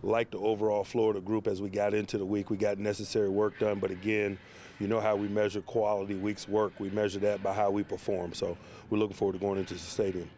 like the overall flow of the group as we got into the week. We got necessary work done, but again, you know how we measure quality weeks work. We measure that by how we perform. So we're looking forward to going into the stadium.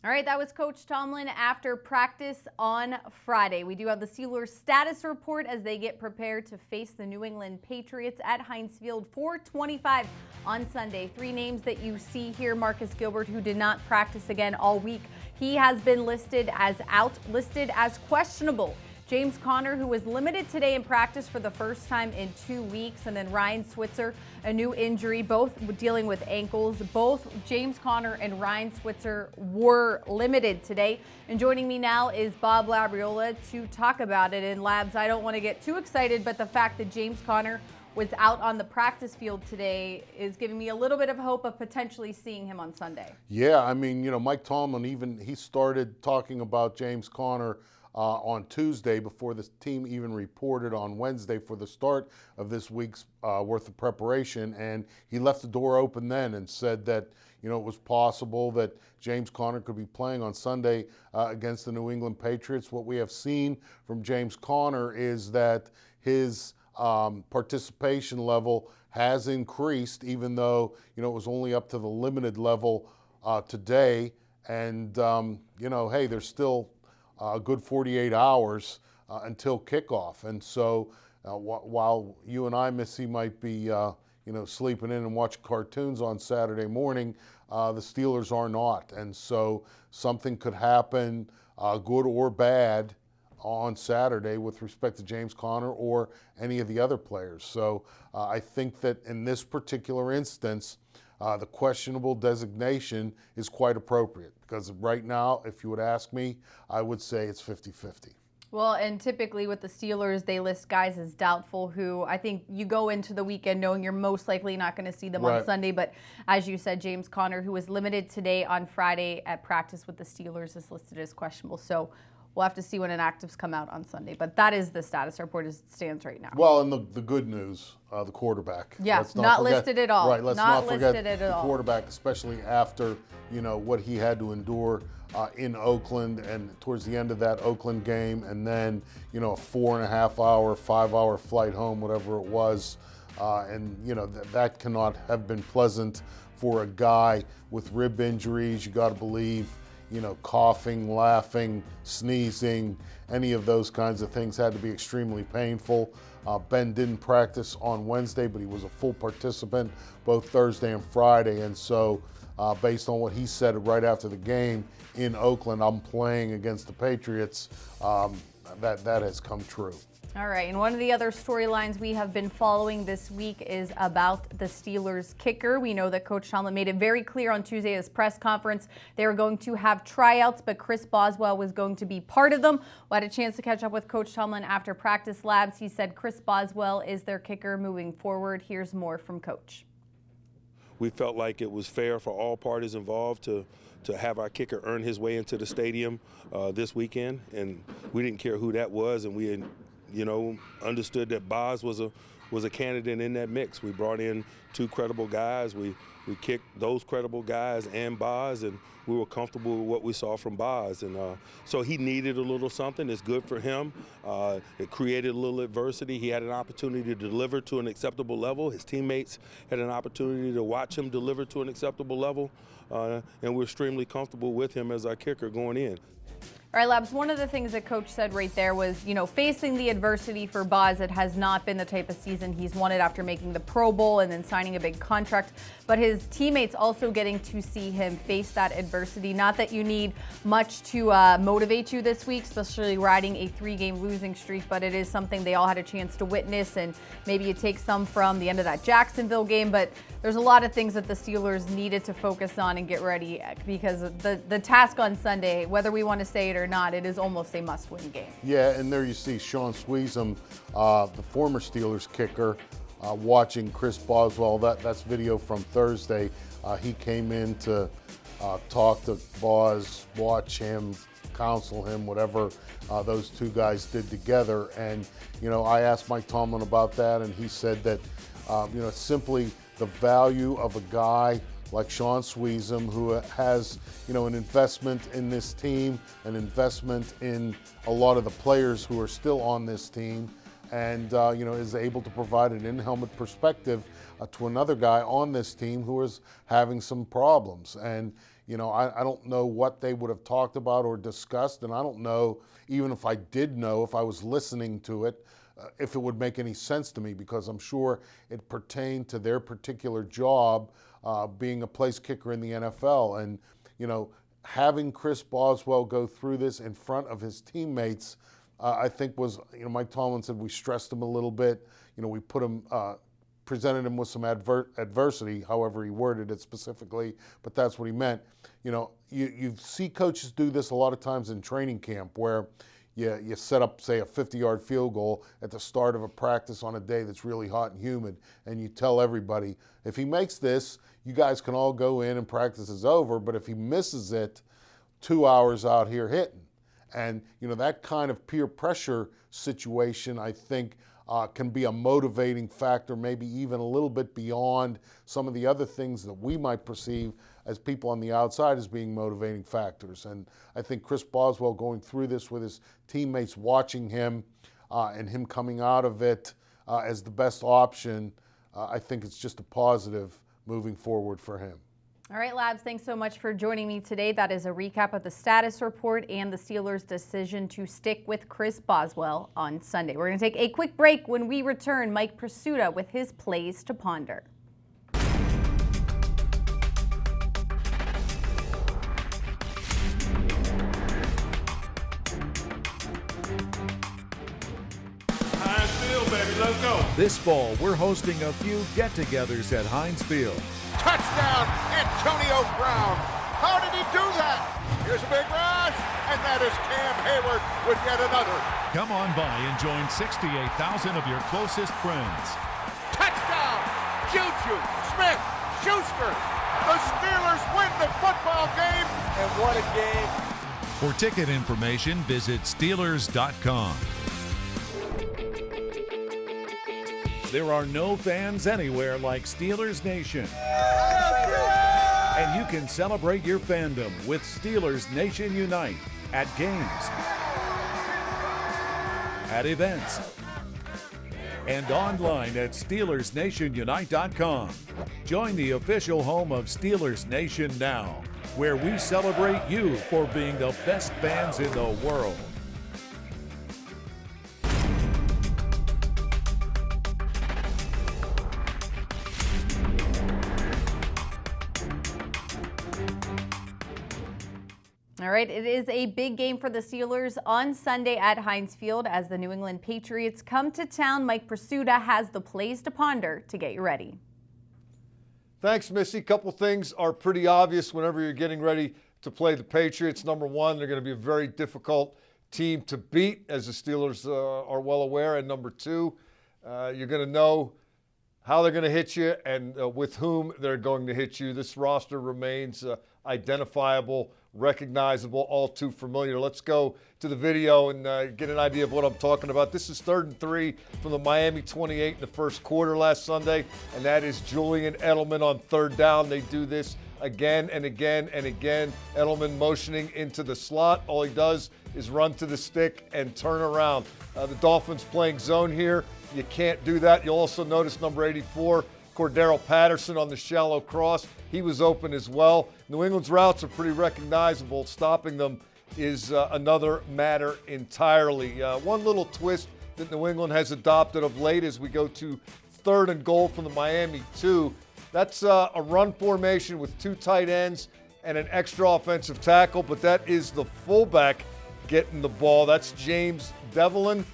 All right, that was Coach Tomlin after practice on Friday. We do have the Steelers status report as they get prepared to face the New England Patriots at Heinz Field, 4:25 on Sunday. 3 names that you see here: Marcus Gilbert, who did not practice again all week. He has been listed as out, listed as questionable. James Conner, who was limited today in practice for the first time in 2 weeks, and then Ryan Switzer, a new injury, both dealing with ankles. Both James Conner and Ryan Switzer were limited today. And joining me now is Bob Labriola to talk about it. And Labs, I don't want to get too excited, but the fact that James Conner was out on the practice field today is giving me a little bit of hope of potentially seeing him on Sunday. Yeah, I mean, Mike Tomlin he started talking about James Conner on Tuesday before the team even reported on Wednesday for the start of this week's worth of preparation, and he left the door open then and said that it was possible that James Conner could be playing on Sunday against the New England Patriots. What we have seen from James Conner is that his participation level has increased, even though it was only up to the limited level today, and hey, there's still a good 48 hours until kickoff. And so while you and I, Missi, might be sleeping in and watching cartoons on Saturday morning, the Steelers are not. And so something could happen, good or bad, on Saturday with respect to James Conner or any of the other players. So I think that in this particular instance, the questionable designation is quite appropriate, because right now, if you would ask me, I would say it's 50-50. Well, and typically with the Steelers, they list guys as doubtful, who I think you go into the weekend knowing you're most likely not going to see them on Sunday. But as you said, James Conner, who was limited today on Friday at practice with the Steelers, is listed as questionable. So we'll have to see when inactives come out on Sunday. But that is the status report as it stands right now. Well, and the good news, the quarterback. Yeah, let's not forget, listed at all. Right, let's not forget the all. quarterback, especially after, what he had to endure in Oakland and towards the end of that Oakland game, and then, a 4.5 hour, 5 hour flight home, whatever it was. And, that cannot have been pleasant for a guy with rib injuries. You got to believe, coughing, laughing, sneezing, any of those kinds of things had to be extremely painful. Ben didn't practice on Wednesday, but he was a full participant both Thursday and Friday. And so based on what he said right after the game in Oakland, I'm playing against the Patriots, that has come true. All right, and one of the other storylines we have been following this week is about the Steelers kicker. We know that Coach Tomlin made it very clear on Tuesday at his press conference they were going to have tryouts, but Chris Boswell was going to be part of them. We had a chance to catch up with Coach Tomlin after practice labs. He said Chris Boswell is their kicker moving forward. Here's more from Coach. We felt like it was fair for all parties involved to have our kicker earn his way into the stadium this weekend, and we didn't care who that was, and we understood that Boz was a candidate in that mix. We brought in 2 credible guys. We kicked those credible guys and Boz, and we were comfortable with what we saw from Boz. And so he needed a little something. It's good for him. It created a little adversity. He had an opportunity to deliver to an acceptable level. His teammates had an opportunity to watch him deliver to an acceptable level. And we're extremely comfortable with him as our kicker going in. All right, Labs, one of the things that Coach said right there was, facing the adversity for Boz, it has not been the type of season he's wanted after making the Pro Bowl and then signing a big contract. But his teammates also getting to see him face that adversity. Not that you need much to motivate you this week, especially riding a 3-game losing streak, but it is something they all had a chance to witness, and maybe you take some from the end of that Jacksonville game. But there's a lot of things that the Steelers needed to focus on and get ready, because the task on Sunday, whether we want to say it or not, it is almost a must-win game. Yeah, and there you see Sean Sweezum, the former Steelers kicker, watching Chris Boswell. That's video from Thursday. He came in to talk to Boz, watch him, counsel him, whatever those 2 guys did together. And, I asked Mike Tomlin about that, and he said that, simply the value of a guy like Sean Sweezum, who has, an investment in this team, an investment in a lot of the players who are still on this team, and is able to provide an in-helmet perspective to another guy on this team who is having some problems. And I don't know what they would have talked about or discussed, and I don't know, even if I did know, if I was listening to it, if it would make any sense to me, because I'm sure it pertained to their particular job, being a place kicker in the NFL. And, having Chris Boswell go through this in front of his teammates, I think was, Mike Tomlin said we stressed him a little bit. We put him, presented him with some adversity, however he worded it specifically, but that's what he meant. You see coaches do this a lot of times in training camp, where you set up, say, a 50-yard field goal at the start of a practice on a day that's really hot and humid, and you tell everybody, if he makes this, you guys can all go in and practice is over, but if he misses it, 2 hours out here hitting. And, that kind of peer pressure situation, I think, can be a motivating factor, maybe even a little bit beyond some of the other things that we might perceive as people on the outside as being motivating factors. And I think Chris Boswell going through this with his teammates watching him and him coming out of it as the best option, I think it's just a positive moving forward for him. All right, Labs, thanks so much for joining me today. That is a recap of the status report and the Steelers' decision to stick with Chris Boswell on Sunday. We're going to take a quick break. When we return, Mike Prisuta with his plays to ponder. Heinz Field, baby, let's go. This fall, we're hosting a few get-togethers at Heinz Field. Touchdown, Antonio Brown. How did he do that? Here's a big rush, and that is Cam Hayward with yet another. Come on by and join 68,000 of your closest friends. Touchdown, Juju Smith-Schuster. The Steelers win the football game, and what a game. For ticket information, visit Steelers.com. There are no fans anywhere like Steelers Nation. And you can celebrate your fandom with Steelers Nation Unite at games, at events, and online at SteelersNationUnite.com. Join the official home of Steelers Nation now, where we celebrate you for being the best fans in the world. All right, it is a big game for the Steelers on Sunday at Heinz Field as the New England Patriots come to town. Mike Prisuta has the plays to ponder to get you ready. Thanks, Missy. Couple things are pretty obvious whenever you're getting ready to play the Patriots. Number one, they're going to be a very difficult team to beat, as the Steelers are well aware. And number two, you're going to know how they're going to hit you and with whom they're going to hit you. This roster remains identifiable, recognizable, all too familiar. Let's go to the video and get an idea of what I'm talking about. This is 3rd and 3 from the Miami 28 in the first quarter last Sunday, and that is Julian Edelman on 3rd down. They do this again and again and again. Edelman motioning into the slot. All he does is run to the stick and turn around. The Dolphins playing zone here. You can't do that. You'll also notice number 84, Cordero Patterson on the shallow cross. He was open as well. New England's routes are pretty recognizable. Stopping them is another matter entirely. One little twist that New England has adopted of late as we go to 3rd and goal from the Miami 2. That's a run formation with 2 tight ends and an extra offensive tackle, but that is the fullback getting the ball. That's James Develin.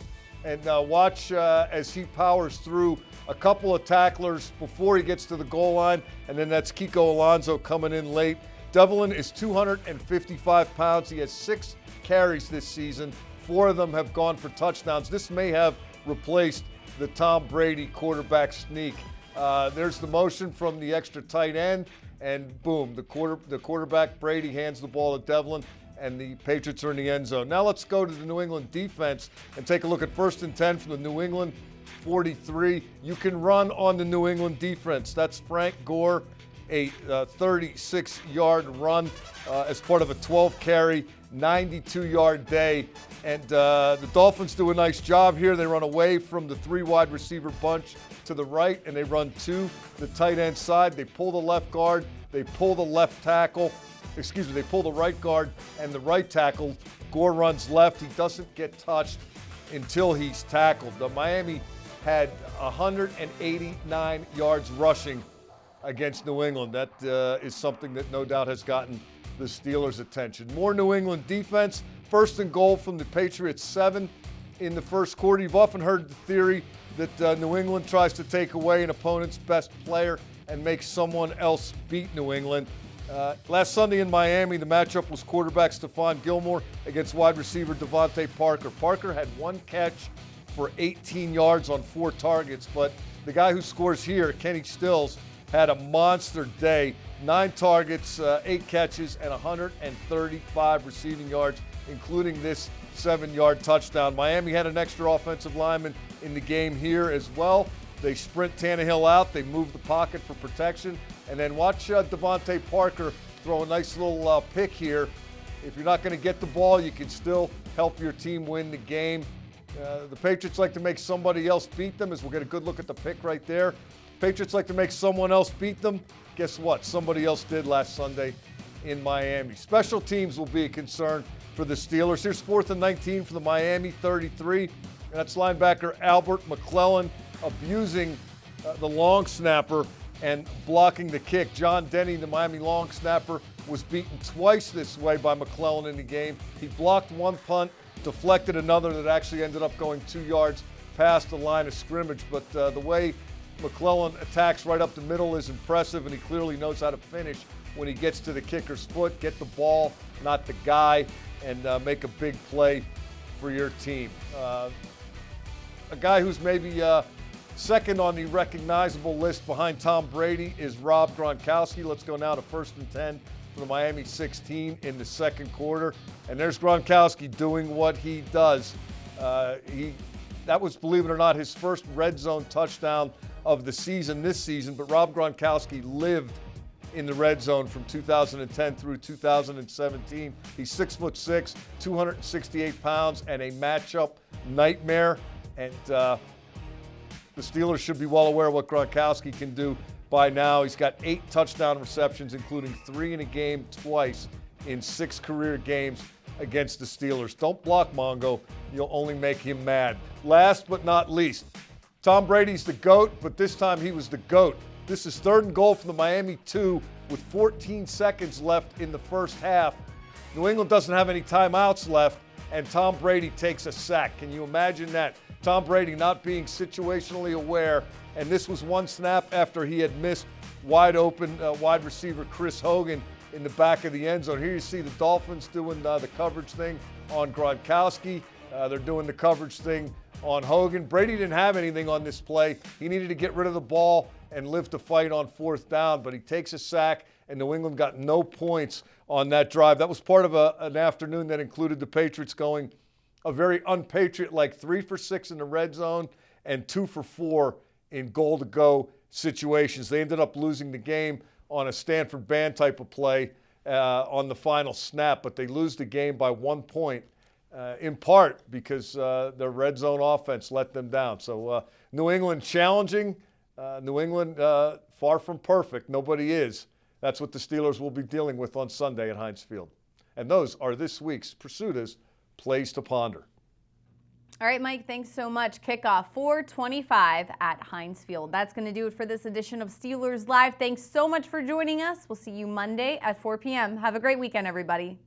And watch as he powers through a couple of tacklers before he gets to the goal line, and then that's Kiko Alonso coming in late. Develin is 255 pounds. He has 6 carries this season. 4 of them have gone for touchdowns. This may have replaced the Tom Brady quarterback sneak. There's the motion from the extra tight end, and boom, the quarterback Brady hands the ball to Develin, and the Patriots are in the end zone. Now let's go to the New England defense and take a look at 1st and 10 from the New England 43. You can run on the New England defense. That's Frank Gore a 36-yard run as part of a 12-carry, 92-yard day. And the Dolphins do a nice job here. They run away from the 3 wide receiver bunch to the right, and they run to the tight end side. They pull the left guard. They pull the left tackle. They pull the right guard and the right tackle. Gore runs left. He doesn't get touched until he's tackled. The Miami had 189 yards rushing against New England. That is something that no doubt has gotten the Steelers' attention. More New England defense. 1st and goal from the Patriots 7 in the first quarter. You've often heard the theory that New England tries to take away an opponent's best player and make someone else beat New England. Last Sunday in Miami, the matchup was quarterback Stephon Gilmore against wide receiver DeVante Parker. Parker had 1 catch for 18 yards on 4 targets, but the guy who scores here, Kenny Stills, had a monster day. 9 targets, 8 catches, and 135 receiving yards, including this 7-yard touchdown. Miami had an extra offensive lineman in the game here as well. They sprint Tannehill out. They move the pocket for protection. And then watch DeVante Parker throw a nice little pick here. If you're not going to get the ball, you can still help your team win the game. The Patriots like to make somebody else beat them, as we'll get a good look at the pick right there. Patriots like to make someone else beat them. Guess what? Somebody else did last Sunday in Miami. Special teams will be a concern for the Steelers. Here's 4th and 19 for the Miami 33. That's linebacker Albert McClellan abusing the long snapper and blocking the kick. John Denny, the Miami long snapper, was beaten twice this way by McClellan in the game. He blocked 1 punt, deflected another that actually ended up going 2 yards past the line of scrimmage. But the way McClellan attacks right up the middle is impressive, and he clearly knows how to finish when he gets to the kicker's foot, get the ball, not the guy, and make a big play for your team. A guy who's maybe second on the recognizable list behind Tom Brady is Rob Gronkowski. Let's go now to 1st and 10 for the Miami 16 in the second quarter. And there's Gronkowski doing what he does. That was, believe it or not, his first red zone touchdown of the season this season. But Rob Gronkowski lived in the red zone from 2010 through 2017. He's 6'6", 268 pounds, and a matchup nightmare. And the Steelers should be well aware of what Gronkowski can do by now. He's got 8 touchdown receptions, including 3 in a game twice in 6 career games against the Steelers. Don't block Mongo. You'll only make him mad. Last but not least, Tom Brady's the GOAT, but this time he was the GOAT. This is 3rd and goal from the Miami 2 with 14 seconds left in the first half. New England doesn't have any timeouts left, and Tom Brady takes a sack. Can you imagine that? Tom Brady not being situationally aware, and this was 1 snap after he had missed wide open wide receiver Chris Hogan in the back of the end zone. Here you see the Dolphins doing the coverage thing on Gronkowski. They're doing the coverage thing on Hogan. Brady didn't have anything on this play. He needed to get rid of the ball and live to fight on 4th down, but he takes a sack, and New England got no points on that drive. That was part of an afternoon that included the Patriots going a very un-Patriot-like 3 for 6 in the red zone and 2 for 4 in goal-to-go situations. They ended up losing the game on a Stanford band type of play on the final snap, but they lose the game by 1 point, in part because their red zone offense let them down. So New England challenging, New England far from perfect. Nobody is. That's what the Steelers will be dealing with on Sunday at Heinz Field. And those are this week's Pursuita's Plays to Ponder. All right, Mike, thanks so much. Kickoff 4:25 at Heinz Field. That's going to do it for this edition of Steelers Live. Thanks so much for joining us. We'll see you Monday at 4 p.m. Have a great weekend, everybody.